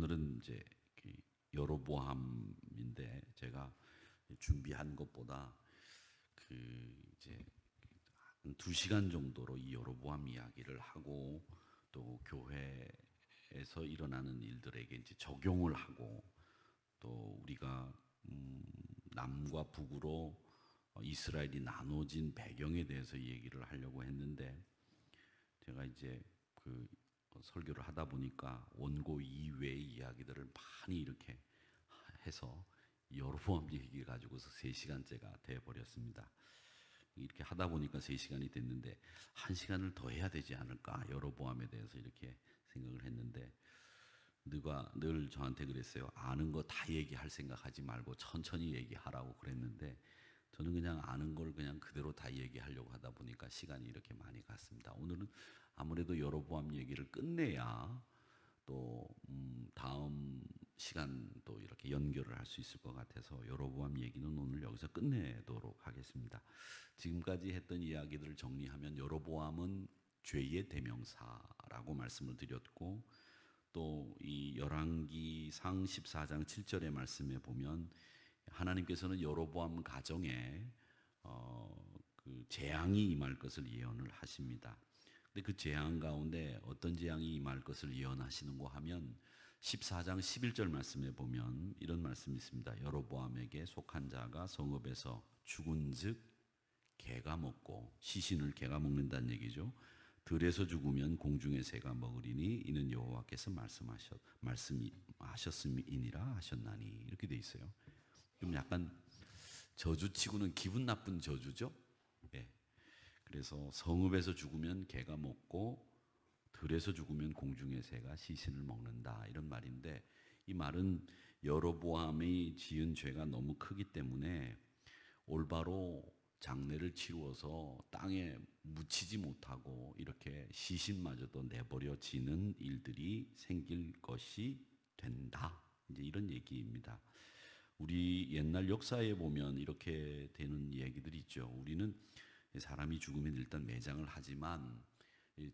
오늘은 이제 여로보암인데 제가 준비한 것보다 이제 한 2시간 정도로 이 여로보암 이야기를 하고 또 교회에서 일어나는 일들에게 이제 적용을 하고 또 우리가 남과 북으로 이스라엘이 나눠진 배경에 대해서 얘기를 하려고 했는데 제가 이제 설교를 하다 보니까 원고 이외의 이야기들을 많이 이렇게 해서 여로보암 얘기 가지고서 3시간째가 돼버렸습니다. 이렇게 하다 보니까 3시간이 됐는데 1시간을 더 해야 되지 않을까, 여로보암에 대해서 이렇게 생각을 했는데 누가 늘 저한테 그랬어요. 아는 거 다 얘기할 생각하지 말고 천천히 얘기하라고 그랬는데 저는 그냥 아는 걸 그냥 그대로 다 얘기하려고 하다 보니까 시간이 이렇게 많이 갔습니다. 오늘은 아무래도 여로보암 얘기를 끝내야 또 다음 시간 또 이렇게 연결을 할 수 있을 것 같아서 여로보암 얘기는 오늘 여기서 끝내도록 하겠습니다. 지금까지 했던 이야기들을 정리하면 여로보암은 죄의 대명사라고 말씀을 드렸고, 또 이 열왕기상 14장 7절의 말씀에 보면 하나님께서는 여로보암 가정에 재앙이 임할 것을 예언을 하십니다. 근데 그 재앙 가운데 어떤 재앙이 임할 것을 예언하시는고 하면 14장 11절 말씀에 보면 이런 말씀이 있습니다. 여로보암에게 속한 자가 성읍에서 죽은즉 개가 먹고, 시신을 개가 먹는다는 얘기죠. 들에서 죽으면 공중의 새가 먹으리니 이는 여호와께서 말씀하셨음이니라 하셨나니, 이렇게 돼 있어요. 좀 약간 저주치고는 기분 나쁜 저주죠. 예. 그래서 성읍에서 죽으면 개가 먹고 들에서 죽으면 공중의 새가 시신을 먹는다, 이런 말인데, 이 말은 여로보암이 지은 죄가 너무 크기 때문에 올바로 장례를 치루어서 땅에 묻히지 못하고 이렇게 시신마저도 내버려지는 일들이 생길 것이 된다, 이제 이런 얘기입니다. 우리 옛날 역사에 보면 이렇게 되는 얘기들이 있죠. 우리는 사람이 죽으면 일단 매장을 하지만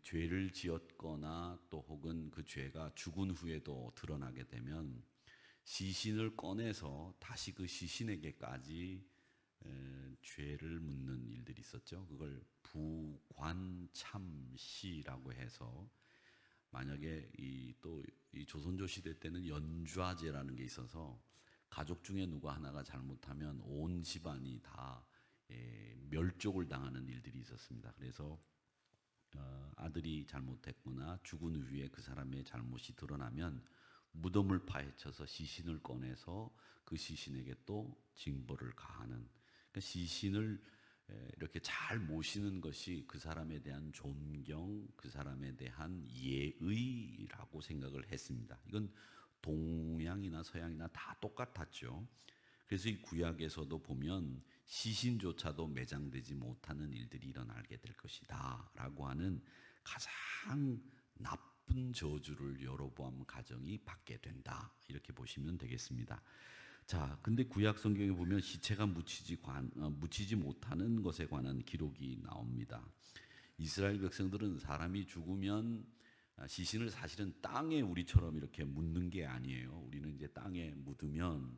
죄를 지었거나 또 혹은 그 죄가 죽은 후에도 드러나게 되면 시신을 꺼내서 다시 그 시신에게까지 죄를 묻는 일들이 있었죠. 그걸 부관참시라고 해서, 만약에 이 조선조 시대 때는 연좌제라는 게 있어서 가족 중에 누구 하나가 잘못하면 온 집안이 다 멸족을 당하는 일들이 있었습니다. 그래서 아들이 잘못했거나 죽은 후에 그 사람의 잘못이 드러나면 무덤을 파헤쳐서 시신을 꺼내서 그 시신에게 또 징벌을 가하는, 그러니까 시신을 이렇게 잘 모시는 것이 그 사람에 대한 존경, 그 사람에 대한 예의라고 생각을 했습니다. 이건 동양이나 서양이나 다 똑같았죠. 그래서 이 구약에서도 보면 시신조차도 매장되지 못하는 일들이 일어나게 될 것이다 라고 하는 가장 나쁜 저주를 여로보암 가정이 받게 된다, 이렇게 보시면 되겠습니다. 자, 근데 구약 성경에 보면 시체가 묻히지 못하는 것에 관한 기록이 나옵니다. 이스라엘 백성들은 사람이 죽으면 시신을 사실은 땅에 우리처럼 이렇게 묻는 게 아니에요. 우리는 이제 땅에 묻으면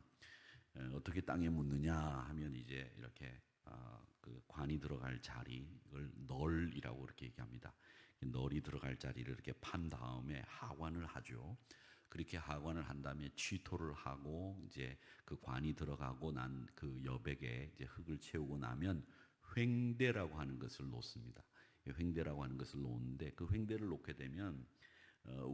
어떻게 땅에 묻느냐 하면 이제 이렇게 그 관이 들어갈 자리, 이걸 널이라고 그렇게 얘기합니다. 널이 들어갈 자리를 이렇게 판 다음에 하관을 하죠. 그렇게 하관을 한 다음에 취토를 하고 이제 그 관이 들어가고 난 그 여백에 이제 흙을 채우고 나면 횡대라고 하는 것을 놓습니다. 횡대라고 하는 것을 놓는데, 그 횡대를 놓게 되면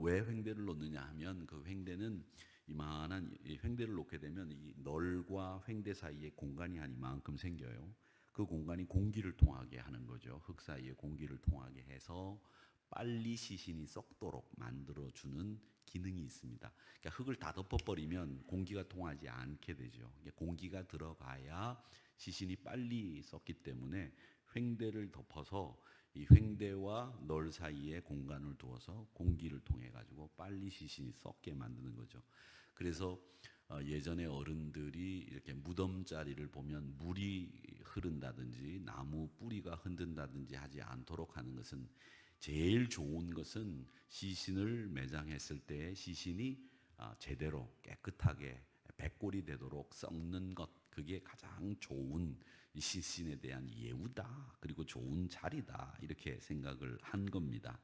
왜 횡대를 놓느냐 하면, 그 횡대는 이만한 횡대를 놓게 되면 이 널과 횡대 사이에 공간이 한 이만큼 생겨요. 그 공간이 공기를 통하게 하는 거죠. 흙 사이에 공기를 통하게 해서 빨리 시신이 썩도록 만들어주는 기능이 있습니다. 그러니까 흙을 다 덮어버리면 공기가 통하지 않게 되죠. 공기가 들어가야 시신이 빨리 썩기 때문에 횡대를 덮어서 이 횡대와 널 사이에 공간을 두어서 공기를 통해 가지고 빨리 시신이 썩게 만드는 거죠. 그래서 예전에 어른들이 이렇게 무덤 자리를 보면 물이 흐른다든지 나무 뿌리가 흔든다든지 하지 않도록 하는 것은, 제일 좋은 것은 시신을 매장했을 때 시신이 제대로 깨끗하게 백골이 되도록 썩는 것, 그게 가장 좋은 시신에 대한 예우다, 그리고 좋은 자리다, 이렇게 생각을 한 겁니다.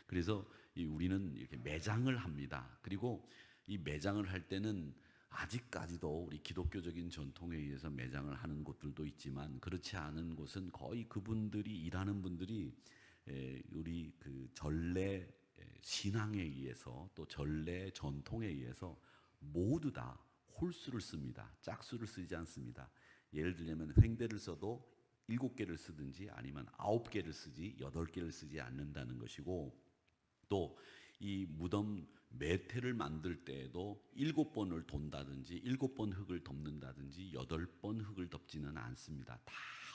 그래서 우리는 이렇게 매장을 합니다. 그리고 이 매장을 할 때는 아직까지도 우리 기독교적인 전통에 의해서 매장을 하는 곳들도 있지만, 그렇지 않은 곳은 거의 그분들이 일하는 분들이 우리 그 전래 신앙에 의해서, 또 전래 전통에 의해서 모두 다 홀수를 씁니다. 짝수를 쓰지 않습니다. 예를 들자면 횡대를 써도 7개를 쓰든지 아니면 9개를 쓰지 8개를 쓰지 않는다는 것이고, 또 이 무덤 매태를 만들 때에도 7번을 돈다든지 7번 흙을 덮는다든지 8번 흙을 덮지는 않습니다. 다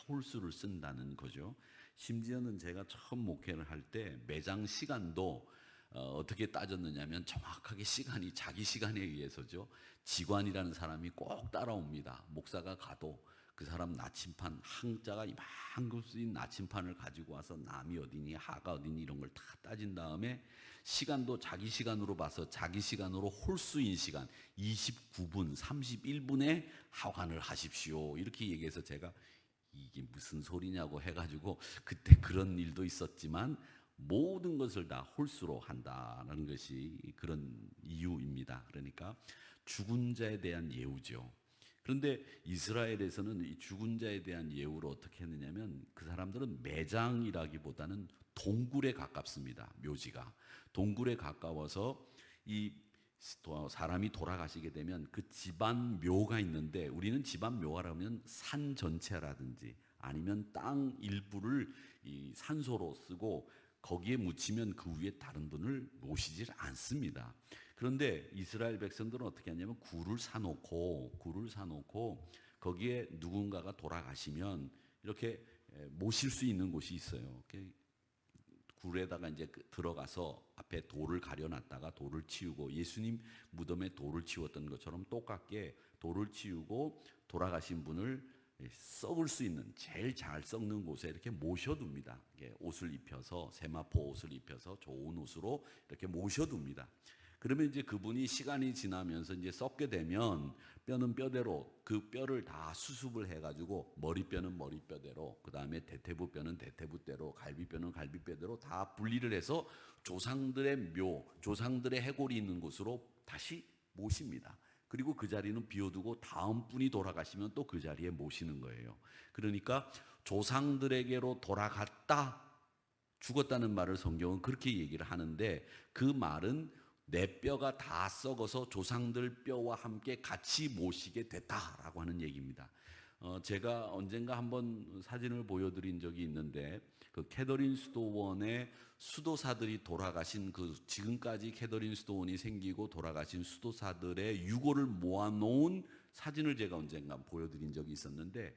홀수를 쓴다는 거죠. 심지어는 제가 처음 목회를 할 때 매장 시간도 어떻게 따졌느냐면, 정확하게 시간이 자기 시간에 의해서죠. 직관이라는 사람이 꼭 따라옵니다. 목사가 가도 그 사람 나침판, 항자가 이만큼 쓰인 나침판을 가지고 와서 남이 어디니 하가 어디니 이런 걸 다 따진 다음에 시간도 자기 시간으로 봐서 자기 시간으로 홀수인 시간 29분 31분에 하관을 하십시오, 이렇게 얘기해서 제가 이게 무슨 소리냐고 해가지고, 그때 그런 일도 있었지만 모든 것을 다 홀수로 한다는 것이 그런 이유입니다. 그러니까 죽은 자에 대한 예우죠. 그런데 이스라엘에서는 이 죽은 자에 대한 예우를 어떻게 했느냐면, 그 사람들은 매장이라기보다는 동굴에 가깝습니다. 묘지가 동굴에 가까워서 이 사람이 돌아가시게 되면 그 집안 묘가 있는데, 우리는 집안 묘라면 산 전체라든지 아니면 땅 일부를 이 산소로 쓰고 거기에 묻히면 그 위에 다른 분을 모시질 않습니다. 그런데 이스라엘 백성들은 어떻게 하냐면 굴을 사놓고 거기에 누군가가 돌아가시면 이렇게 모실 수 있는 곳이 있어요. 굴에다가 이제 들어가서 앞에 돌을 가려놨다가 돌을 치우고, 예수님 무덤에 돌을 치웠던 것처럼 똑같게 돌을 치우고 돌아가신 분을 썩을 수 있는 제일 잘 썩는 곳에 이렇게 모셔둡니다. 옷을 입혀서, 세마포 옷을 입혀서 좋은 옷으로 이렇게 모셔둡니다. 그러면 이제 그분이 시간이 지나면서 이제 썩게 되면 뼈는 뼈대로 그 뼈를 다 수습을 해가지고, 머리뼈는 머리뼈대로, 그 다음에 대퇴부뼈는 대퇴부대로, 갈비뼈는 갈비뼈대로 다 분리를 해서 조상들의 묘, 조상들의 해골이 있는 곳으로 다시 모십니다. 그리고 그 자리는 비워두고 다음 분이 돌아가시면 또 그 자리에 모시는 거예요. 그러니까 조상들에게로 돌아갔다, 죽었다는 말을 성경은 그렇게 얘기를 하는데, 그 말은 내 뼈가 다 썩어서 조상들 뼈와 함께 같이 모시게 됐다라고 하는 얘기입니다. 제가 언젠가 한번 사진을 보여드린 적이 있는데, 그 캐더린 수도원의 수도사들이 돌아가신, 그 지금까지 캐더린 수도원이 생기고 돌아가신 수도사들의 유골을 모아놓은 사진을 제가 언젠가 보여드린 적이 있었는데,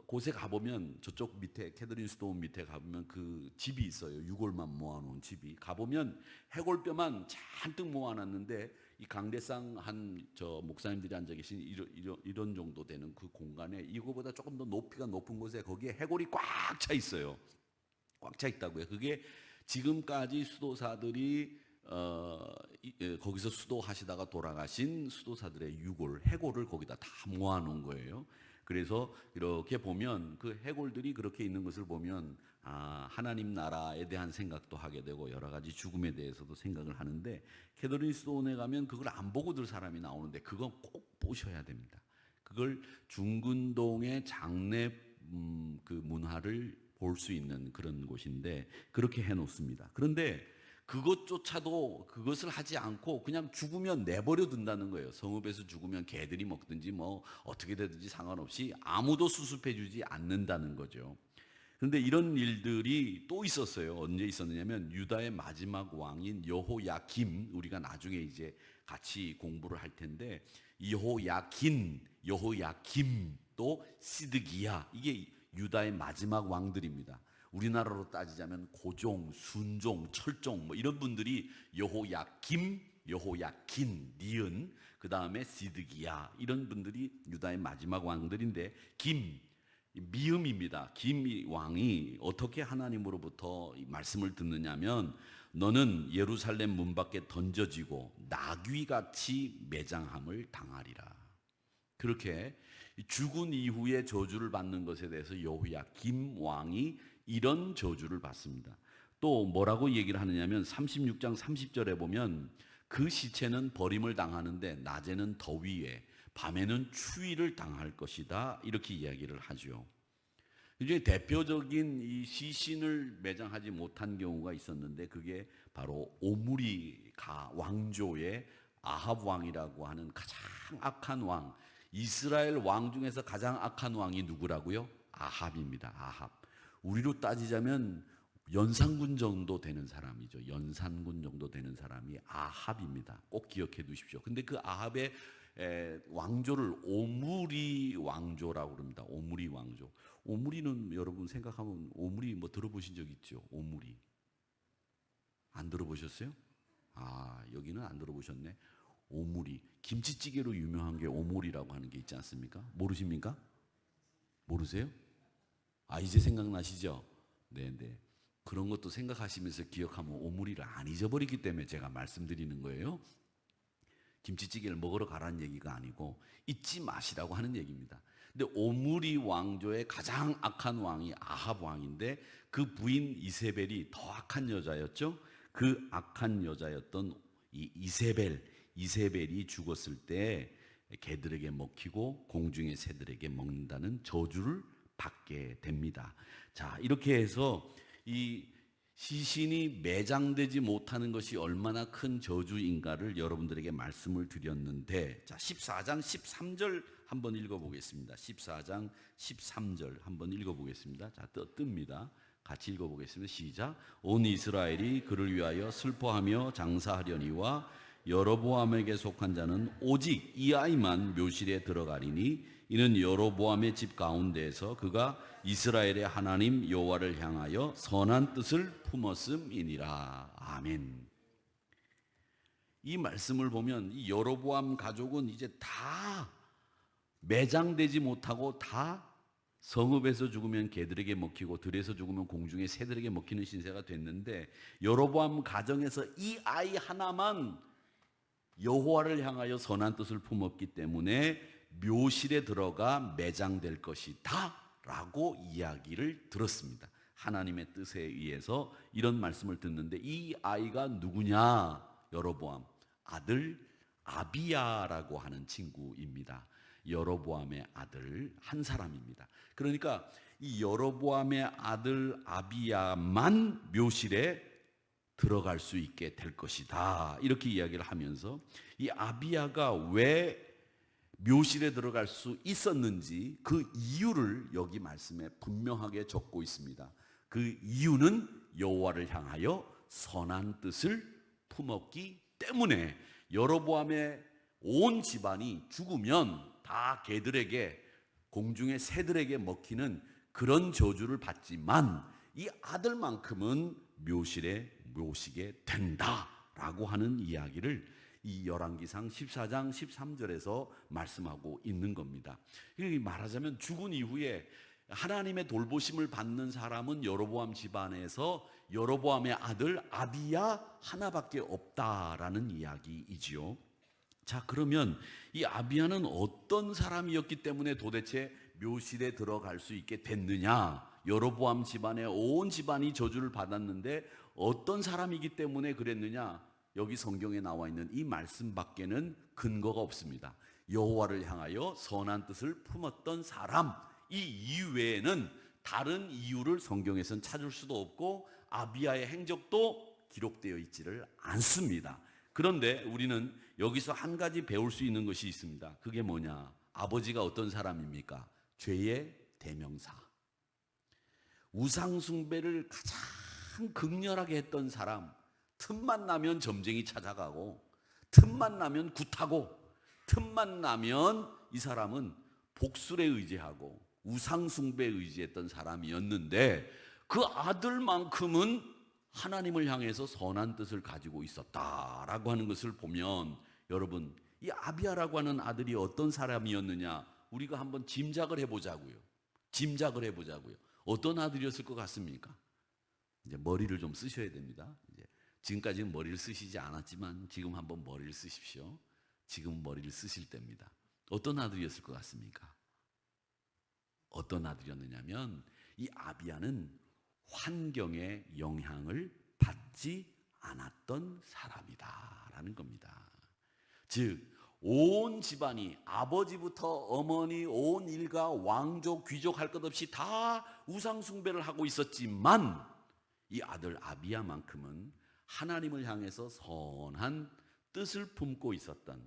곳에 가보면, 저쪽 밑에 캐더린 수도원 밑에 가보면 그 집이 있어요. 유골만 모아놓은 집이. 가보면 해골뼈만 잔뜩 모아놨는데, 이 강대상 한 저 목사님들이 앉아 계신 이런 정도 되는 그 공간에, 이거보다 조금 더 높이가 높은 곳에 거기에 해골이 꽉 차 있어요. 꽉 차 있다고요. 그게 지금까지 수도사들이 거기서 수도하시다가 돌아가신 수도사들의 유골, 해골을 거기다 다 모아놓은 거예요. 그래서 이렇게 보면 그 해골들이 그렇게 있는 것을 보면, 하나님 나라에 대한 생각도 하게 되고 여러 가지 죽음에 대해서도 생각을 하는데, 캐더린 수도원에 가면 그걸 안 보고들 사람이 나오는데 그건 꼭 보셔야 됩니다. 그걸 중근동의 장례 그 문화를 볼 수 있는 그런 곳인데 그렇게 해놓습니다. 그런데 그것조차도, 그것을 하지 않고 그냥 죽으면 내버려 둔다는 거예요. 성읍에서 죽으면 개들이 먹든지 뭐 어떻게 되든지 상관없이 아무도 수습해 주지 않는다는 거죠. 그런데 이런 일들이 또 있었어요. 언제 있었느냐면, 유다의 마지막 왕인 여호야김, 우리가 나중에 이제 같이 공부를 할 텐데, 여호야김, 또 시드기야, 이게 유다의 마지막 왕들입니다. 우리나라로 따지자면 고종, 순종, 철종 뭐 이런 분들이 여호야김, 여호야킨, 니은, 그 다음에 시드기야, 이런 분들이 유다의 마지막 왕들인데, 미음입니다. 김 왕이 어떻게 하나님으로부터 말씀을 듣느냐면, 너는 예루살렘 문 밖에 던져지고 나귀같이 매장함을 당하리라. 그렇게 죽은 이후에 저주를 받는 것에 대해서 여호야김 왕이 이런 저주를 받습니다. 또 뭐라고 얘기를 하느냐면 36장 30절에 보면 그 시체는 버림을 당하는데 낮에는 더위에 밤에는 추위를 당할 것이다, 이렇게 이야기를 하죠. 이제 대표적인 이 시신을 매장하지 못한 경우가 있었는데 그게 바로 오므리 왕조의 아합 왕이라고 하는 가장 악한 왕, 이스라엘 왕 중에서 가장 악한 왕이 누구라고요? 아합입니다. 아합. 우리로 따지자면 연산군 정도 되는 사람이죠. 연산군 정도 되는 사람이 아합입니다. 꼭 기억해 두십시오. 근데 그 아합의 왕조를 오므리 왕조라고 그럽니다. 오므리 왕조. 오므리는 여러분 생각하면 오므리 뭐 들어보신 적 있죠? 오므리. 안 들어보셨어요? 아, 여기는 안 들어보셨네. 오므리. 김치찌개로 유명한 게 오므리라고 하는 게 있지 않습니까? 모르십니까? 모르세요? 아, 이제 생각나시죠? 네네. 그런 것도 생각하시면서 기억하면 오므리를 안 잊어버리기 때문에 제가 말씀드리는 거예요. 김치찌개를 먹으러 가라는 얘기가 아니고 잊지 마시라고 하는 얘기입니다. 근데 오므리 왕조의 가장 악한 왕이 아합 왕인데 그 부인 이세벨이 더 악한 여자였죠. 그 악한 여자였던 이 이세벨이 죽었을 때 개들에게 먹히고 공중의 새들에게 먹는다는 저주를 받게 됩니다. 자, 이렇게 해서 이 시신이 매장되지 못하는 것이 얼마나 큰 저주인가를 여러분들에게 말씀을 드렸는데, 자, 14장 13절 한번 읽어보겠습니다. 14장 13절 한번 읽어보겠습니다. 자, 뜹니다. 같이 읽어보겠습니다. 시작. 온 이스라엘이 그를 위하여 슬퍼하며 장사하려니와 여로보암에게 속한 자는 오직 이 아이만 묘실에 들어가리니 이는 여로보암의 집 가운데에서 그가 이스라엘의 하나님 여호와를 향하여 선한 뜻을 품었음이니라. 아멘. 이 말씀을 보면 이 여로보암 가족은 이제 다 매장되지 못하고 다 성읍에서 죽으면 개들에게 먹히고 들에서 죽으면 공중의 새들에게 먹히는 신세가 됐는데, 여로보암 가정에서 이 아이 하나만 여호와를 향하여 선한 뜻을 품었기 때문에 묘실에 들어가 매장될 것이다 라고 이야기를 들었습니다. 하나님의 뜻에 의해서 이런 말씀을 듣는데, 이 아이가 누구냐? 여로보암 아들 아비야라고 하는 친구입니다. 여로보암의 아들 한 사람입니다. 그러니까 이 여로보암의 아들 아비야만 묘실에 들어갈 수 있게 될 것이다, 이렇게 이야기를 하면서 이 아비야가 왜 묘실에 들어갈 수 있었는지 그 이유를 여기 말씀에 분명하게 적고 있습니다. 그 이유는 여호와를 향하여 선한 뜻을 품었기 때문에 여로보암의 온 집안이 죽으면 다 개들에게 공중의 새들에게 먹히는 그런 저주를 받지만 이 아들만큼은 묘실에 모시게 된다라고 하는 이야기를 이 열왕기상 14장 13절에서 말씀하고 있는 겁니다. 말하자면 죽은 이후에 하나님의 돌보심을 받는 사람은 여로보암 집안에서 여로보암의 아들 아비야 하나밖에 없다라는 이야기이지요. 자, 그러면 이 아비야는 어떤 사람이었기 때문에 도대체 묘실에 들어갈 수 있게 됐느냐? 여로보암 집안의 온 집안이 저주를 받았는데 어떤 사람이기 때문에 그랬느냐? 여기 성경에 나와 있는 이 말씀밖에는 근거가 없습니다. 여호와를 향하여 선한 뜻을 품었던 사람, 이 이외에는 다른 이유를 성경에서는 찾을 수도 없고 아비야의 행적도 기록되어 있지를 않습니다. 그런데 우리는 여기서 한 가지 배울 수 있는 것이 있습니다. 그게 뭐냐? 아버지가 어떤 사람입니까? 죄의 대명사. 우상 숭배를 가장 극렬하게 했던 사람, 틈만 나면 점쟁이 찾아가고 틈만 나면 굿하고 틈만 나면 이 사람은 복술에 의지하고 우상 숭배에 의지했던 사람이었는데 그 아들만큼은 하나님을 향해서 선한 뜻을 가지고 있었다라고 하는 것을 보면, 여러분, 이 아비야라고 하는 아들이 어떤 사람이었느냐 우리가 한번 짐작을 해보자고요. 어떤 아들이었을 것 같습니까? 이제 머리를 좀 쓰셔야 됩니다. 이제 지금까지는 머리를 쓰시지 않았지만 지금 한번 머리를 쓰십시오. 지금 머리를 쓰실 때입니다. 어떤 아들이었을 것 같습니까? 어떤 아들이었느냐면 이 아비야는 환경의 영향을 받지 않았던 사람이다라는 겁니다. 즉 온 집안이 아버지부터 어머니 온 일가 왕족 귀족 할 것 없이 다 우상 숭배를 하고 있었지만 이 아들 아비야만큼은 하나님을 향해서 선한 뜻을 품고 있었던,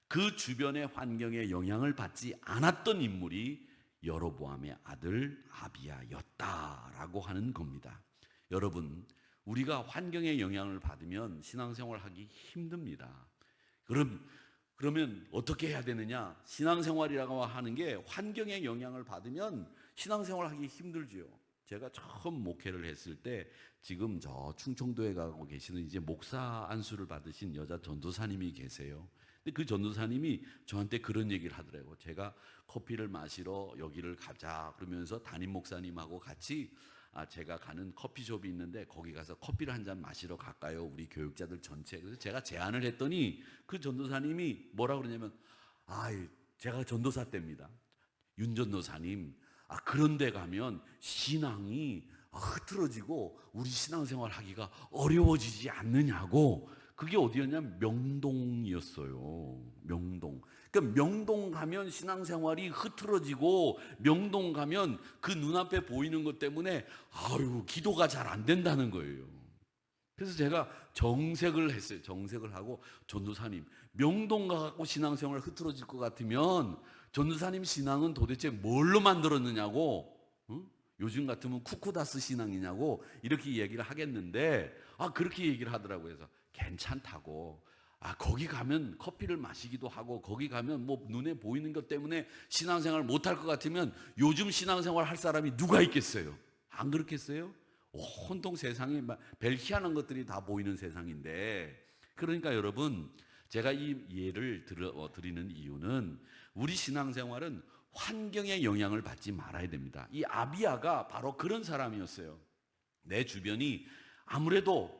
그 주변의 환경에 영향을 받지 않았던 인물이 여로보암의 아들 아비야였다라고 하는 겁니다. 여러분, 우리가 환경의 영향을 받으면 신앙생활하기 힘듭니다. 그러면 어떻게 해야 되느냐? 신앙생활이라고 하는 게 환경의 영향을 받으면 신앙생활하기 힘들지요. 제가 처음 목회를 했을 때 지금 저 충청도에 가고 계시는 이제 목사 안수를 받으신 여자 전도사님이 계세요. 근데 그 전도사님이 저한테 그런 얘기를 하더라고요. 제가 커피를 마시러 여기를 가자 그러면서 담임 목사님하고 같이 제가 가는 커피숍이 있는데 거기 가서 커피를 한 잔 마시러 갈까요? 우리 교육자들 전체. 그래서 제가 제안을 했더니 그 전도사님이 뭐라 그러냐면 제가 전도사 때입니다. 윤 전도사님, 그런 데 가면 신앙이 흐트러지고 우리 신앙생활 하기가 어려워지지 않느냐고. 그게 어디였냐면 명동이었어요. 명동. 그러니까 명동 가면 신앙생활이 흐트러지고 명동 가면 그 눈앞에 보이는 것 때문에 기도가 잘 안 된다는 거예요. 그래서 제가 정색을 했어요. 정색을 하고, 전도사님, 명동 가갖고 신앙생활 흐트러질 것 같으면 전도사님 신앙은 도대체 뭘로 만들었느냐고, 요즘 같으면 쿠쿠다스 신앙이냐고 이렇게 얘기를 하겠는데 그렇게 얘기를 하더라고요. 그래서 괜찮다고, 거기 가면 커피를 마시기도 하고 거기 가면 뭐 눈에 보이는 것 때문에 신앙생활 못할 것 같으면 요즘 신앙생활 할 사람이 누가 있겠어요? 안 그렇겠어요? 온통 세상에 별 희한한 것들이 다 보이는 세상인데, 그러니까 여러분, 제가 이 예를 드리는 이유는 우리 신앙생활은 환경의 영향을 받지 말아야 됩니다. 이 아비야가 바로 그런 사람이었어요. 내 주변이 아무래도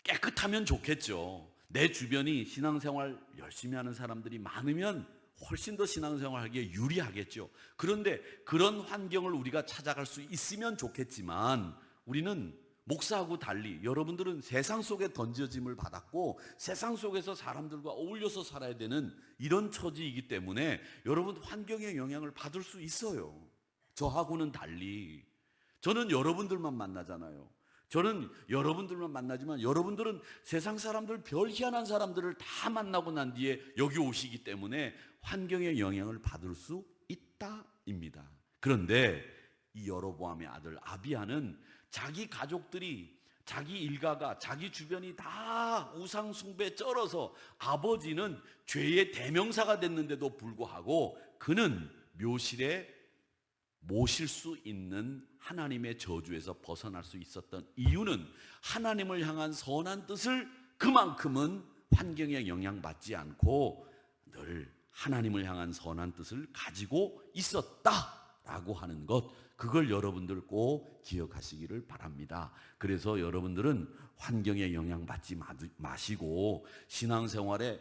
깨끗하면 좋겠죠. 내 주변이 신앙생활 열심히 하는 사람들이 많으면 훨씬 더 신앙생활하기에 유리하겠죠. 그런데 그런 환경을 우리가 찾아갈 수 있으면 좋겠지만, 우리는 목사하고 달리 여러분들은 세상 속에 던져짐을 받았고 세상 속에서 사람들과 어울려서 살아야 되는 이런 처지이기 때문에 여러분 환경의 영향을 받을 수 있어요. 저하고는 달리 저는 여러분들만 만나잖아요. 저는 여러분들만 만나지만 여러분들은 세상 사람들, 별 희한한 사람들을 다 만나고 난 뒤에 여기 오시기 때문에 환경의 영향을 받을 수 있다입니다. 그런데 이 여로보암의 아들 아비야는 자기 가족들이, 자기 일가가, 자기 주변이 다 우상 숭배에 쩔어서 아버지는 죄의 대명사가 됐는데도 불구하고 그는 묘실에 모실 수 있는 하나님의 저주에서 벗어날 수 있었던 이유는 하나님을 향한 선한 뜻을 그만큼은 환경에 영향받지 않고 늘 하나님을 향한 선한 뜻을 가지고 있었다라고 하는 것, 그걸 여러분들 꼭 기억하시기를 바랍니다. 그래서 여러분들은 환경에 영향받지 마시고 신앙생활에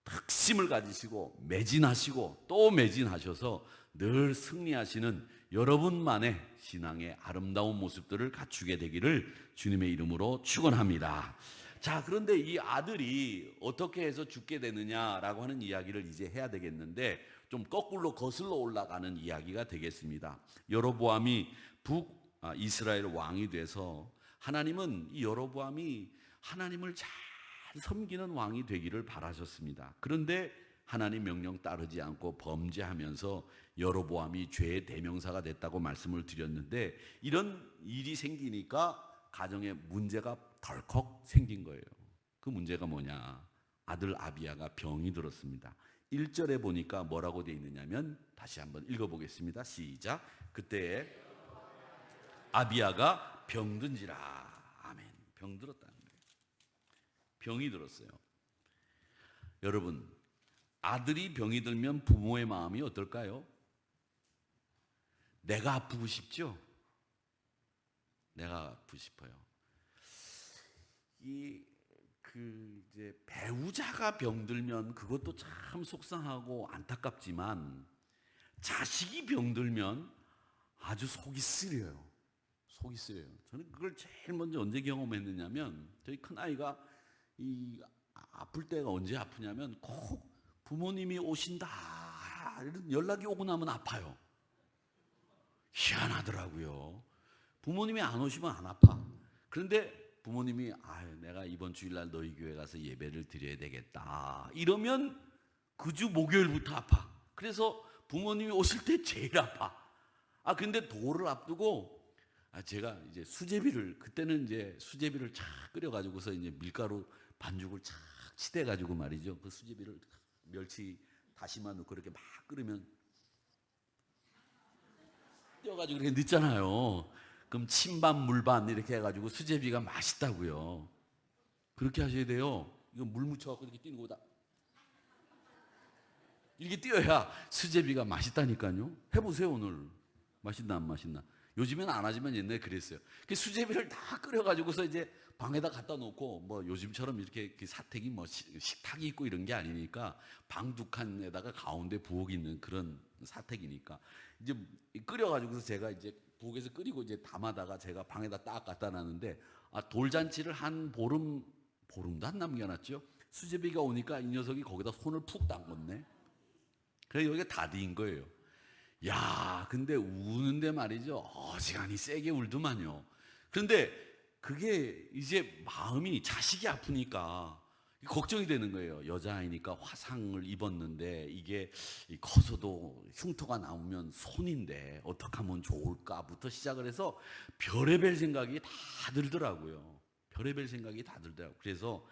특심을 가지시고 매진하시고 또 매진하셔서 늘 승리하시는 여러분만의 신앙의 아름다운 모습들을 갖추게 되기를 주님의 이름으로 축원합니다. 자, 그런데 이 아들이 어떻게 해서 죽게 되느냐라고 하는 이야기를 이제 해야 되겠는데, 좀 거꾸로 거슬러 올라가는 이야기가 되겠습니다. 여로보암이 북이스라엘 왕이 돼서 하나님은 이 여로보암이 하나님을 잘 섬기는 왕이 되기를 바라셨습니다. 그런데 하나님 명령 따르지 않고 범죄하면서 여로보암이 죄의 대명사가 됐다고 말씀을 드렸는데, 이런 일이 생기니까 가정에 문제가 덜컥 생긴 거예요. 그 문제가 뭐냐? 아들 아비야가 병이 들었습니다. 1절에 보니까 뭐라고 되어 있느냐면, 다시 한번 읽어보겠습니다. 시작. 그때 아비야가 병든지라. 아멘. 병들었다는 거예요. 병이 들었어요. 여러분, 아들이 병이 들면 부모의 마음이 어떨까요? 내가 아프고 싶죠? 내가 아프고 싶어요. 이제 배우자가 병들면 그것도 참 속상하고 안타깝지만 자식이 병들면 아주 속이 쓰려요. 속이 쓰려요. 저는 그걸 제일 먼저 언제 경험했느냐면 저희 큰아이가 아플 때가 언제 아프냐면 꼭 부모님이 오신다 이런 연락이 오고 나면 아파요. 희한하더라고요. 부모님이 안 오시면 안 아파. 그런데 부모님이 내가 이번 주일날 너희 교회 가서 예배를 드려야 되겠다 이러면 그 주 목요일부터 아파. 그래서 부모님이 오실 때 제일 아파. 근데 도를 앞두고 제가 이제 수제비를 그때는 이제 수제비를 착 끓여가지고서 이제 밀가루 반죽을 착 치대가지고 말이죠. 그 수제비를 멸치 다시마 넣고 이렇게 막 끓으면 띄어가지고 이렇게 넣잖아요. 그럼 침반 물반 이렇게 해가지고 수제비가 맛있다고요. 그렇게 하셔야 돼요. 이거 물 묻혀갖고 이렇게 띄는 거다. 이렇게 띄어야 수제비가 맛있다니까요. 해보세요 오늘. 맛있나 안 맛있나. 요즘엔 안 하지만 옛날에 그랬어요. 그 수제비를 다 끓여가지고서 이제 방에다 갖다 놓고 뭐 요즘처럼 이렇게 사택이 뭐 식탁이 있고 이런 게 아니니까 방 두 칸에다가 가운데 부엌이 있는 그런 사택이니까 이제 끓여가지고서 제가 이제 부엌에서 끓이고 이제 담아다가 제가 방에다 딱 갖다 놨는데 돌잔치를 한 보름도 안 남겨놨죠. 수제비가 오니까 이 녀석이 거기다 손을 푹 담궜네. 그래서 여기가 다디인 거예요. 야, 근데 우는데 말이죠. 어지간히 세게 울더만요. 그런데 그게 이제 마음이 자식이 아프니까 걱정이 되는 거예요. 여자아이니까 화상을 입었는데 이게 커서도 흉터가 나오면 손인데 어떻게 하면 좋을까부터 시작을 해서 별의별 생각이 다 들더라고요. 별의별 생각이 다 들더라고요. 그래서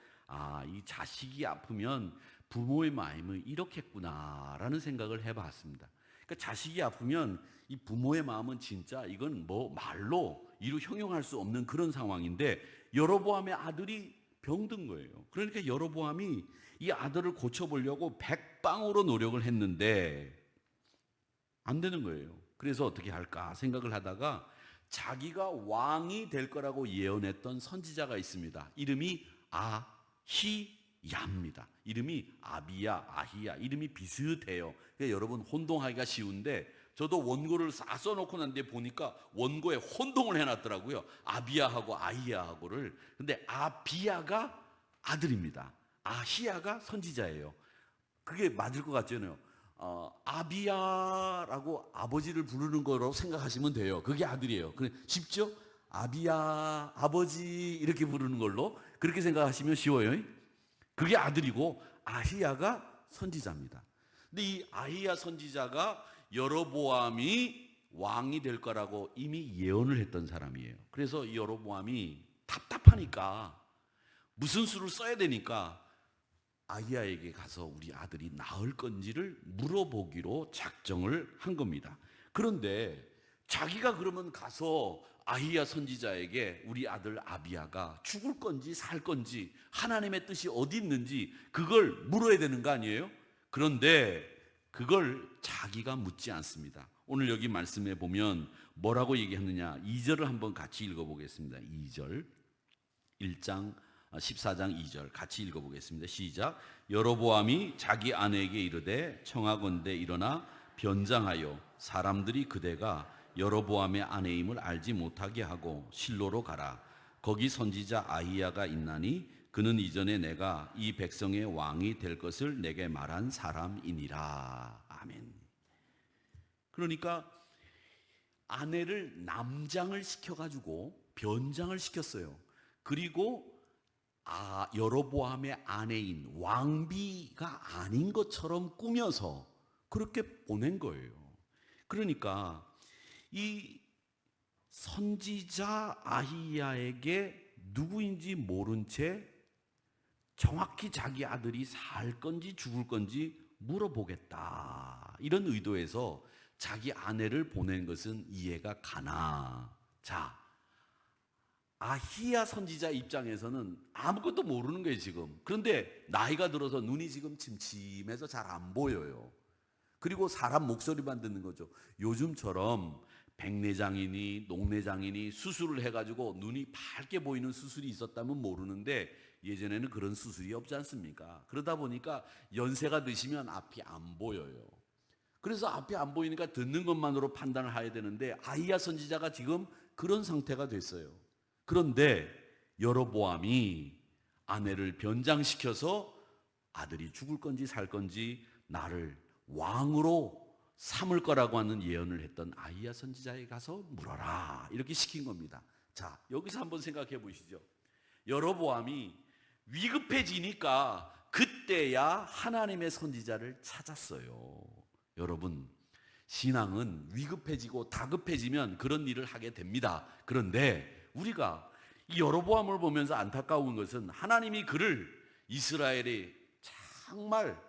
이 자식이 아프면 부모의 마음은 이렇겠구나라는 생각을 해봤습니다. 그러니까 자식이 아프면 이 부모의 마음은 진짜 이건 뭐 말로 이루 형용할 수 없는 그런 상황인데 여로보암의 아들이 병든 거예요. 그러니까 여로보암이 이 아들을 고쳐보려고 백방으로 노력을 했는데 안 되는 거예요. 그래서 어떻게 할까 생각을 하다가 자기가 왕이 될 거라고 예언했던 선지자가 있습니다. 이름이 아히야입니다. 이름이 아비야, 아히야. 이름이 비슷해요. 그러니까 여러분 혼동하기가 쉬운데 저도 원고를 싹 써놓고 난 뒤에 보니까 원고에 혼동을 해놨더라고요. 아비야하고 아히야하고를. 근데 아비야가 아들입니다. 아히야가 선지자예요. 그게 맞을 것 같잖아요. 아비야라고 아버지를 부르는 거로 생각하시면 돼요. 그게 아들이에요. 쉽죠? 아비야, 아버지 이렇게 부르는 걸로 그렇게 생각하시면 쉬워요. 그게 아들이고 아히야가 선지자입니다. 근데 이 아히야 선지자가 여로보암이 왕이 될 거라고 이미 예언을 했던 사람이에요. 그래서 이 여로보암이 답답하니까 무슨 수를 써야 되니까 아히야에게 가서 우리 아들이 나을 건지를 물어보기로 작정을 한 겁니다. 그런데 자기가 그러면 가서 아히야 선지자에게 우리 아들 아비야가 죽을 건지 살 건지 하나님의 뜻이 어디 있는지 그걸 물어야 되는 거 아니에요? 그런데 그걸 자기가 묻지 않습니다. 오늘 여기 말씀에 보면 뭐라고 얘기하느냐 2절을 한번 같이 읽어보겠습니다. 2절 1장 14장 2절 같이 읽어보겠습니다. 시작. 여로보암이 자기 아내에게 이르되 청하건대 일어나 변장하여 사람들이 그대가 여로보암의 아내임을 알지 못하게 하고 실로로 가라. 거기 선지자 아히야가 있나니 그는 이전에 내가 이 백성의 왕이 될 것을 내게 말한 사람이니라. 아멘. 그러니까 아내를 남장을 시켜가지고 변장을 시켰어요. 그리고 여로보암의 아내인 왕비가 아닌 것처럼 꾸며서 그렇게 보낸 거예요. 그러니까 이 선지자 아히야에게 누구인지 모른 채 정확히 자기 아들이 살 건지 죽을 건지 물어보겠다 이런 의도에서 자기 아내를 보낸 것은 이해가 가나. 자, 아히야 선지자 입장에서는 아무것도 모르는 거예요 지금. 그런데 나이가 들어서 눈이 지금 침침해서 잘 안 보여요. 그리고 사람 목소리만 듣는 거죠. 요즘처럼 백내장이니 녹내장이니 수술을 해가지고 눈이 밝게 보이는 수술이 있었다면 모르는데 예전에는 그런 수술이 없지 않습니까? 그러다 보니까 연세가 드시면 앞이 안 보여요. 그래서 앞이 안 보이니까 듣는 것만으로 판단을 해야 되는데 아히야 선지자가 지금 그런 상태가 됐어요. 그런데 여로보암이 아내를 변장시켜서 아들이 죽을 건지 살 건지 나를 왕으로 삼을 거라고 하는 예언을 했던 아히야 선지자에 가서 물어라, 이렇게 시킨 겁니다. 자, 여기서 한번 생각해 보시죠. 여로보암이 위급해지니까 그때야 하나님의 선지자를 찾았어요. 여러분, 신앙은 위급해지고 다급해지면 그런 일을 하게 됩니다. 그런데 우리가 이 여로보암을 보면서 안타까운 것은 하나님이 그를 이스라엘의 정말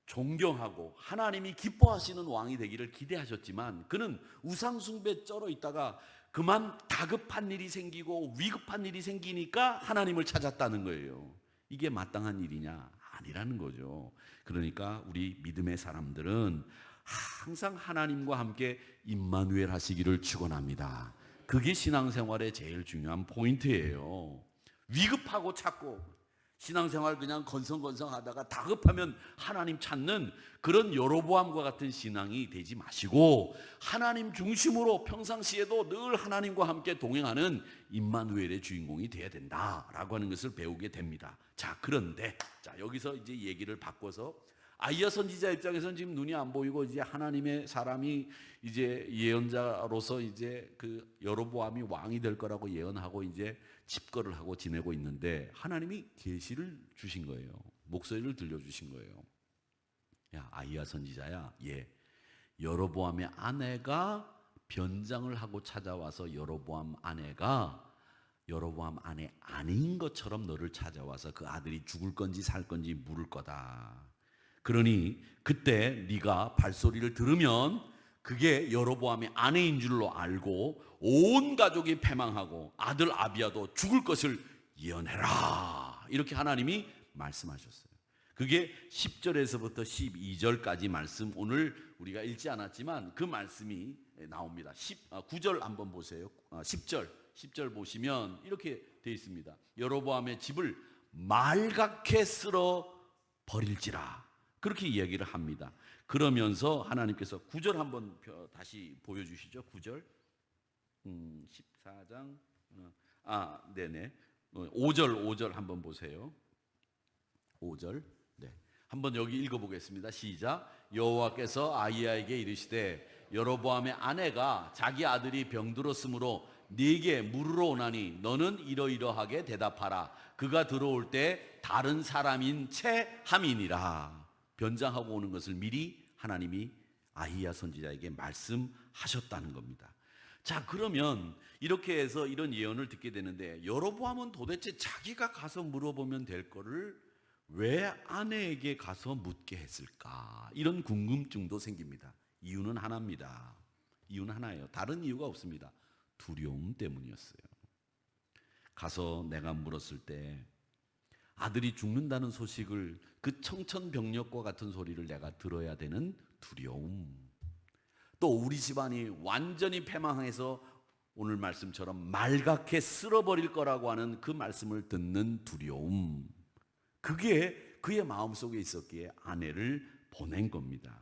존경하고 하나님이 기뻐하시는 왕이 되기를 기대하셨지만 그는 우상숭배에 쩔어 있다가 그만 다급한 일이 생기고 위급한 일이 생기니까 하나님을 찾았다는 거예요. 이게 마땅한 일이냐? 아니라는 거죠. 그러니까 우리 믿음의 사람들은 항상 하나님과 함께 임마누엘 하시기를 축원합니다. 그게 신앙생활의 제일 중요한 포인트예요. 위급하고 찾고 신앙생활 그냥 건성건성하다가 다급하면 하나님 찾는 그런 여로보암과 같은 신앙이 되지 마시고 하나님 중심으로 평상시에도 늘 하나님과 함께 동행하는 임마누엘의 주인공이 되어야 된다라고 하는 것을 배우게 됩니다. 자, 그런데 여기서 이제 얘기를 바꿔서 아히야 선지자 입장에서는 지금 눈이 안 보이고 이제 하나님의 사람이 이제 예언자로서 이제 그 여로보암이 왕이 될 거라고 예언하고 이제 집거를 하고 지내고 있는데 하나님이 계시를 주신 거예요. 목소리를 들려주신 거예요. 야, 아히야 선지자야, 여로보암의 아내가 변장을 하고 찾아와서 여로보암 아내가 여로보암 아내 아닌 것처럼 너를 찾아와서 그 아들이 죽을 건지 살 건지 물을 거다. 그러니 그때 네가 발소리를 들으면 그게 여로보암의 아내인 줄로 알고 온 가족이 패망하고 아들 아비야도 죽을 것을 예언해라, 이렇게 하나님이 말씀하셨어요. 그게 10절에서부터 12절까지 말씀, 오늘 우리가 읽지 않았지만 그 말씀이 나옵니다. 9절 한번 보세요. 10절 보시면 이렇게 되어 있습니다. 여로보암의 집을 말갛게 쓸어 버릴지라, 그렇게 이야기를 합니다. 그러면서 하나님께서 9절 한번 다시 보여주시죠. 9절 14장 네네 5절 한번 보세요. 5절 한번 여기 읽어보겠습니다. 시작. 여호와께서 아히야에게 이르시되 여로보암의 아내가 자기 아들이 병들었으므로 네게 물으러 오나니 너는 이러이러하게 대답하라. 그가 들어올 때 다른 사람인 채 함이니라. 변장하고 오는 것을 미리 하나님이 아히야 선지자에게 말씀하셨다는 겁니다. 자, 그러면 이렇게 해서 이런 예언을 듣게 되는데 여로보암은 도대체 자기가 가서 물어보면 될 거를 왜 아내에게 가서 묻게 했을까? 이런 궁금증도 생깁니다. 이유는 하나입니다. 이유는 하나예요. 다른 이유가 없습니다. 두려움 때문이었어요. 가서 내가 물었을 때 아들이 죽는다는 소식을, 그 청천벽력과 같은 소리를 내가 들어야 되는 두려움, 또 우리 집안이 완전히 패망해서 오늘 말씀처럼 말갛게 쓸어버릴 거라고 하는 그 말씀을 듣는 두려움, 그게 그의 마음속에 있었기에 아내를 보낸 겁니다.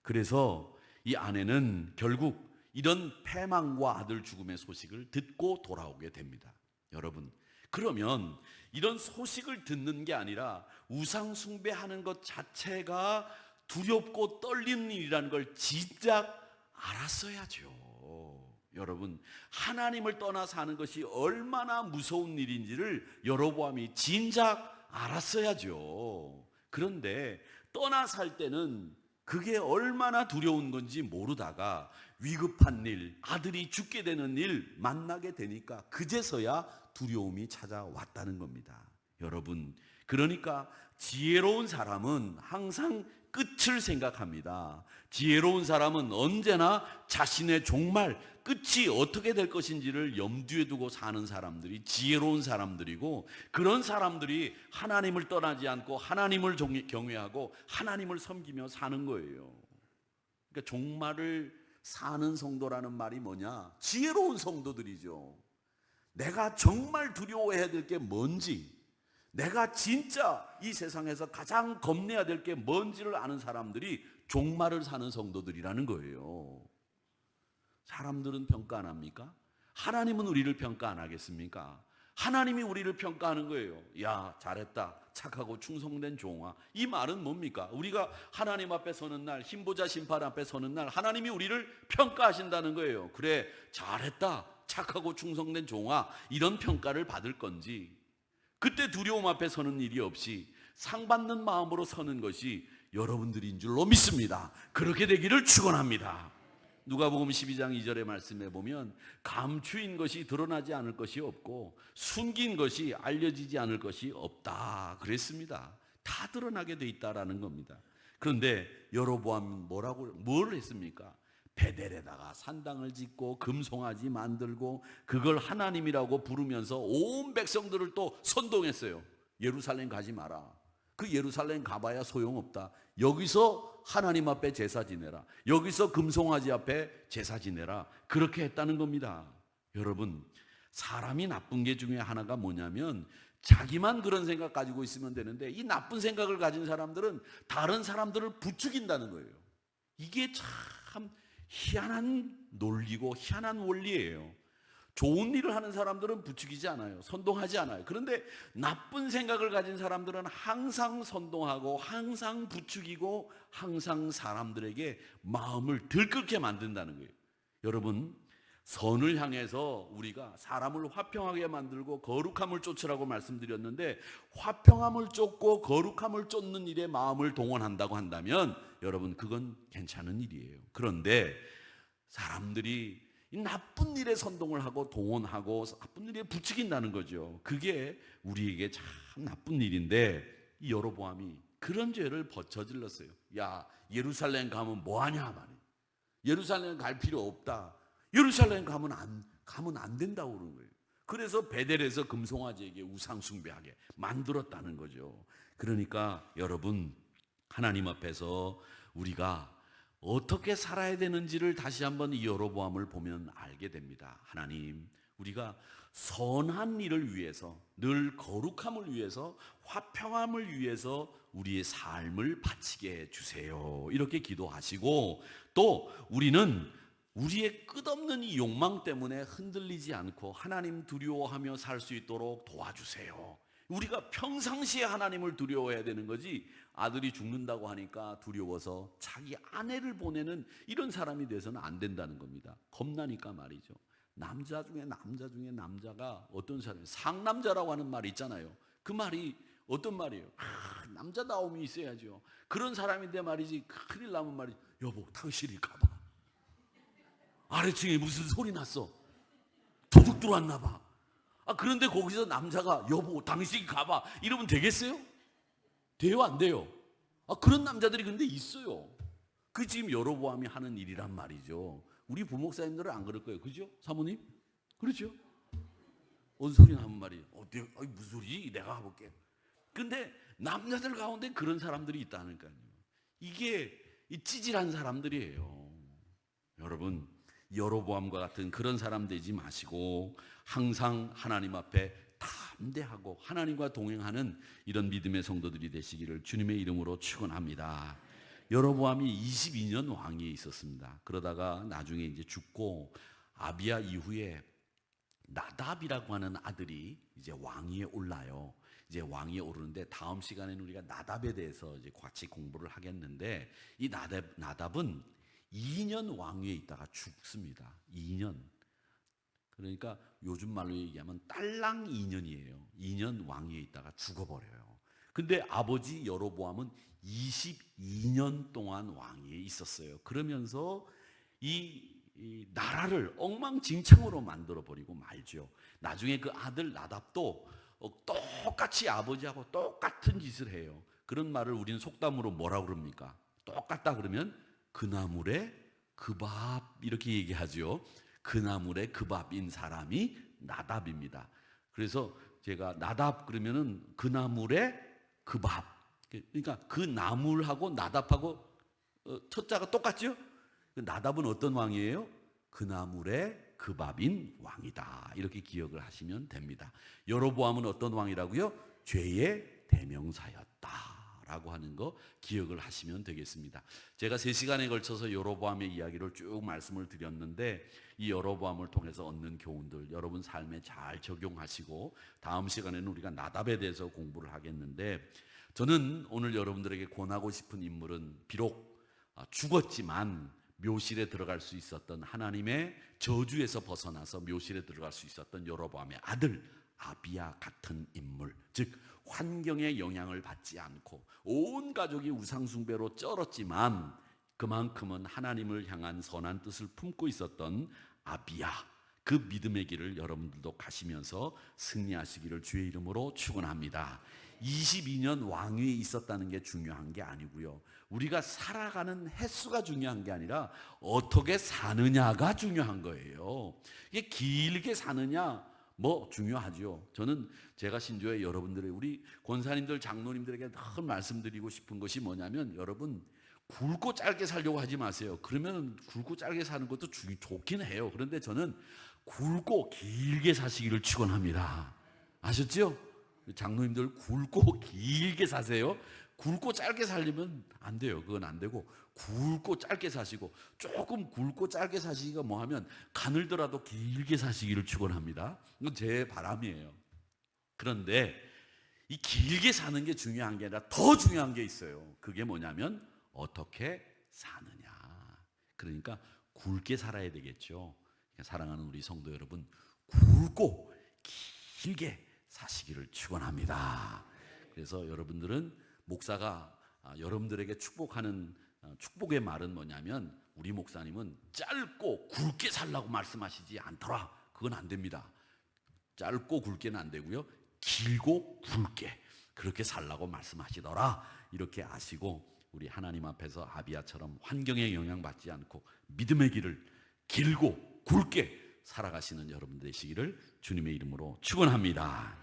그래서 이 아내는 결국 이런 패망과 아들 죽음의 소식을 듣고 돌아오게 됩니다. 여러분, 그러면 이런 소식을 듣는 게 아니라 우상 숭배하는 것 자체가 두렵고 떨리는 일이라는 걸 진작 알았어야죠. 여러분, 하나님을 떠나 사는 것이 얼마나 무서운 일인지를 여로보암이 진작 알았어야죠. 그런데 떠나 살 때는 그게 얼마나 두려운 건지 모르다가 위급한 일, 아들이 죽게 되는 일 만나게 되니까 그제서야 두려움이 찾아왔다는 겁니다. 여러분, 그러니까 지혜로운 사람은 항상 끝을 생각합니다. 지혜로운 사람은 언제나 자신의 종말, 끝이 어떻게 될 것인지를 염두에 두고 사는 사람들이 지혜로운 사람들이고, 그런 사람들이 하나님을 떠나지 않고 하나님을 경외하고 하나님을 섬기며 사는 거예요. 그러니까 종말을 사는 성도라는 말이 뭐냐? 지혜로운 성도들이죠. 내가 정말 두려워해야 될 게 뭔지, 내가 진짜 이 세상에서 가장 겁내야 될 게 뭔지를 아는 사람들이 종말을 사는 성도들이라는 거예요. 사람들은 평가 안 합니까? 하나님은 우리를 평가 안 하겠습니까? 하나님이 우리를 평가하는 거예요. 야, 잘했다. 착하고 충성된 종아. 이 말은 뭡니까? 우리가 하나님 앞에 서는 날, 힘보자 심판 앞에 서는 날 하나님이 우리를 평가하신다는 거예요. 그래, 잘했다. 착하고 충성된 종아. 이런 평가를 받을 건지, 그때 두려움 앞에 서는 일이 없이 상받는 마음으로 서는 것이 여러분들인 줄로 믿습니다. 그렇게 되기를 축원합니다. 누가복음 12장 2절의 말씀에 보면 감추인 것이 드러나지 않을 것이 없고 숨긴 것이 알려지지 않을 것이 없다 그랬습니다. 다 드러나게 돼 있다라는 겁니다. 그런데 여로보암 뭘 했습니까? 베델에다가 산당을 짓고 금송아지 만들고 그걸 하나님이라고 부르면서 온 백성들을 또 선동했어요. 예루살렘 가지 마라. 그 예루살렘 가봐야 소용없다. 여기서 하나님 앞에 제사 지내라. 여기서 금송아지 앞에 제사 지내라. 그렇게 했다는 겁니다. 여러분, 사람이 나쁜 게 중에 하나가 뭐냐면 자기만 그런 생각 가지고 있으면 되는데 이 나쁜 생각을 가진 사람들은 다른 사람들을 부추긴다는 거예요. 이게 참 희한한 논리고 희한한 원리예요. 좋은 일을 하는 사람들은 부추기지 않아요. 선동하지 않아요. 그런데 나쁜 생각을 가진 사람들은 항상 선동하고 항상 부추기고 항상 사람들에게 마음을 들끓게 만든다는 거예요. 여러분, 선을 향해서 우리가 사람을 화평하게 만들고 거룩함을 쫓으라고 말씀드렸는데 화평함을 쫓고 거룩함을 쫓는 일에 마음을 동원한다고 한다면 여러분, 그건 괜찮은 일이에요. 그런데 사람들이 이 나쁜 일에 선동을 하고 동원하고 나쁜 일에 부추긴다는 거죠. 그게 우리에게 참 나쁜 일인데 이 여로보암이 그런 죄를 저질렀어요. 야, 예루살렘 가면 뭐하냐 말이에요. 예루살렘 갈 필요 없다. 예루살렘 가면 안 된다고 그러는 거예요. 그래서 베델에서 금송아지에게 우상 숭배하게 만들었다는 거죠. 그러니까 여러분, 하나님 앞에서 우리가 어떻게 살아야 되는지를 다시 한번 이 여로보암을 보면 알게 됩니다. 하나님, 우리가 선한 일을 위해서, 늘 거룩함을 위해서, 화평함을 위해서 우리의 삶을 바치게 해주세요. 이렇게 기도하시고, 또 우리는 우리의 끝없는 이 욕망 때문에 흔들리지 않고 하나님 두려워하며 살 수 있도록 도와주세요. 우리가 평상시에 하나님을 두려워해야 되는 거지, 아들이 죽는다고 하니까 두려워서 자기 아내를 보내는 이런 사람이 돼서는 안 된다는 겁니다. 겁나니까 말이죠. 남자 중에 남자가 어떤 사람이 상남자라고 하는 말이 있잖아요. 그 말이 어떤 말이에요? 남자다움이 있어야죠. 그런 사람인데 말이지, 큰일 나면 말이지, 여보 당신이 가봐. 아래층에 무슨 소리 났어. 도둑 들어왔나 봐. 그런데 거기서 남자가 여보 당신이 가봐 이러면 되겠어요? 돼요, 안 돼요? 그런 남자들이 근데 있어요. 그 지금 여로보암이 하는 일이란 말이죠. 우리 부목사님들은 안 그럴 거예요. 그죠? 사모님? 그렇죠? 어느 소리 나면 말이에요. 무슨 소리지? 내가 가볼게. 근데 남자들 가운데 그런 사람들이 있다니까요. 이게 찌질한 사람들이에요. 여러분, 여로보암과 같은 그런 사람 되지 마시고 항상 하나님 앞에 담대하고 하나님과 동행하는 이런 믿음의 성도들이 되시기를 주님의 이름으로 축원합니다. 여로보암이 22년 왕위에 있었습니다. 그러다가 나중에 이제 죽고 아비야 이후에 나답이라고 하는 아들이 이제 왕위에 올라요. 이제 왕위에 오르는데 다음 시간에는 우리가 나답에 대해서 이제 같이 공부를 하겠는데 이 나답은 2년 왕위에 있다가 죽습니다. 2년. 그러니까 요즘 말로 얘기하면 딸랑 2년이에요. 2년 왕위에 있다가 죽어버려요. 근데 아버지 여로보암은 22년 동안 왕위에 있었어요. 그러면서 이 나라를 엉망진창으로 만들어버리고 말죠. 나중에 그 아들 나답도 똑같이 아버지하고 똑같은 짓을 해요. 그런 말을 우리는 속담으로 뭐라고 그럽니까? 똑같다 그러면 그 나물의 그 밥 이렇게 얘기하죠. 그 나물의 그 밥인 사람이 나답입니다. 그래서 제가 나답 그러면은 그 나물의 그 밥. 그러니까 그 나물하고 나답하고 첫자가 똑같죠? 나답은 어떤 왕이에요? 그 나물의 그 밥인 왕이다. 이렇게 기억을 하시면 됩니다. 여로보암은 어떤 왕이라고요? 죄의 대명사였다라고 하는 거 기억을 하시면 되겠습니다. 제가 3시간에 걸쳐서 여로보암의 이야기를 쭉 말씀을 드렸는데 이 여로보암을 통해서 얻는 교훈들 여러분 삶에 잘 적용하시고 다음 시간에는 우리가 나답에 대해서 공부를 하겠는데, 저는 오늘 여러분들에게 권하고 싶은 인물은 비록 죽었지만 묘실에 들어갈 수 있었던, 하나님의 저주에서 벗어나서 묘실에 들어갈 수 있었던 여로보암의 아들 아비야 같은 인물, 즉 환경의 영향을 받지 않고 온 가족이 우상숭배로 쩔었지만 그만큼은 하나님을 향한 선한 뜻을 품고 있었던 아비야, 그 믿음의 길을 여러분들도 가시면서 승리하시기를 주의 이름으로 축원합니다. 22년 왕위에 있었다는 게 중요한 게 아니고요, 우리가 살아가는 횟수가 중요한 게 아니라 어떻게 사느냐가 중요한 거예요. 이게 길게 사느냐 뭐 중요하죠. 저는 제가 신조에 여러분들의, 우리 권사님들 장로님들에게 늘 말씀드리고 싶은 것이 뭐냐면, 여러분 굵고 짧게 살려고 하지 마세요. 그러면 굵고 짧게 사는 것도 좋긴 해요. 그런데 저는 굵고 길게 사시기를 축원합니다. 아셨죠? 장로님들 굵고 길게 사세요. 굵고 짧게 살리면 안 돼요. 그건 안 되고 굵고 짧게 사시고, 조금 굵고 짧게 사시기가 뭐하면 가늘더라도 길게 사시기를 축원합니다. 이건 제 바람이에요. 그런데 이 길게 사는 게 중요한 게 아니라 더 중요한 게 있어요. 그게 뭐냐면 어떻게 사느냐. 그러니까 굵게 살아야 되겠죠. 그러니까 사랑하는 우리 성도 여러분, 굵고 길게 사시기를 축원합니다. 그래서 여러분들은, 목사가 여러분들에게 축복하는 축복의 말은 뭐냐면, 우리 목사님은 짧고 굵게 살라고 말씀하시지 않더라. 그건 안 됩니다. 짧고 굵게는 안 되고요, 길고 굵게 그렇게 살라고 말씀하시더라. 이렇게 아시고 우리 하나님 앞에서 아비야처럼 환경에 영향받지 않고 믿음의 길을 길고 굵게 살아가시는 여러분 되시기를 주님의 이름으로 축원합니다.